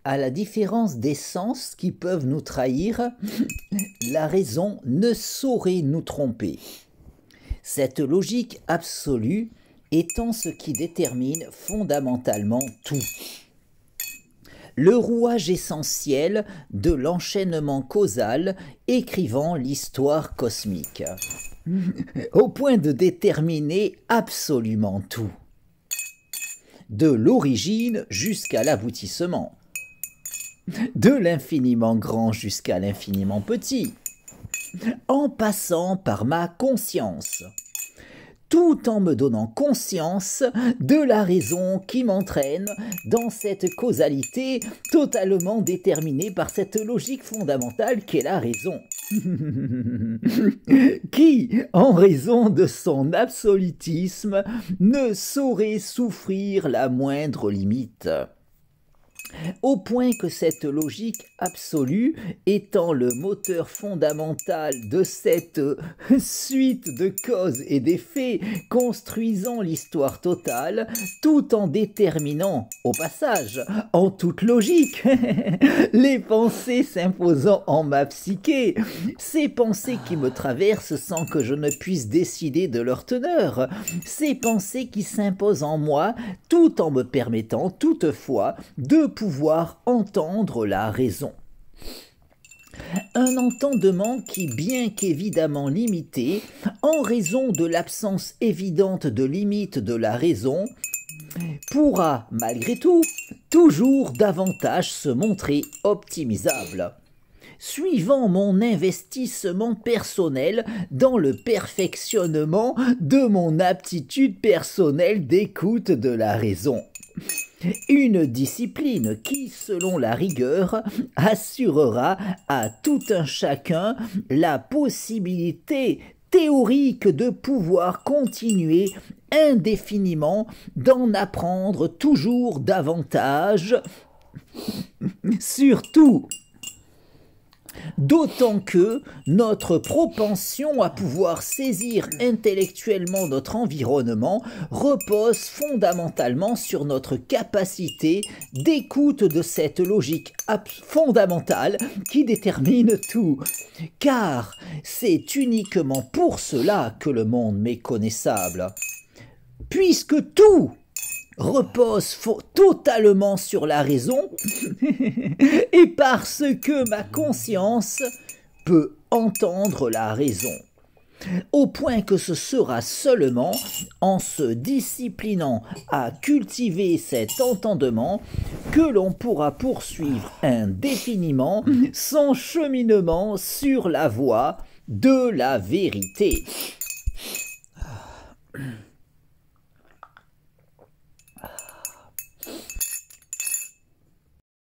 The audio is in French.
À la différence des sens qui peuvent nous trahir, la raison ne saurait nous tromper. Cette logique absolue étant ce qui détermine fondamentalement tout. Le rouage essentiel de l'enchaînement causal écrivant l'histoire cosmique, au point de déterminer absolument tout, de l'origine jusqu'à l'aboutissement, de l'infiniment grand jusqu'à l'infiniment petit, en passant par ma conscience, tout en me donnant conscience de la raison qui m'entraîne dans cette causalité totalement déterminée par cette logique fondamentale qu'est la raison, qui, en raison de son absolutisme, ne saurait souffrir la moindre limite. Au point que cette logique absolue, étant le moteur fondamental de cette suite de causes et d'effets construisant l'histoire totale, tout en déterminant, au passage, en toute logique, les pensées s'imposant en ma psyché, ces pensées qui me traversent sans que je ne puisse décider de leur teneur, ces pensées qui s'imposent en moi, tout en me permettant toutefois de pouvoir entendre la raison. Un entendement qui, bien qu'évidemment limité, en raison de l'absence évidente de limite de la raison, pourra, malgré tout, toujours davantage se montrer optimisable, suivant mon investissement personnel dans le perfectionnement de mon aptitude personnelle d'écoute de la raison. Une discipline qui, selon la rigueur, assurera à tout un chacun la possibilité théorique de pouvoir continuer indéfiniment d'en apprendre toujours davantage, surtout d'autant que notre propension à pouvoir saisir intellectuellement notre environnement repose fondamentalement sur notre capacité d'écoute de cette logique fondamentale qui détermine tout. Car c'est uniquement pour cela que le monde m'est connaissable. Puisque tout repose totalement sur la raison et parce que ma conscience peut entendre la raison, au point que ce sera seulement en se disciplinant à cultiver cet entendement que l'on pourra poursuivre indéfiniment son cheminement sur la voie de la vérité.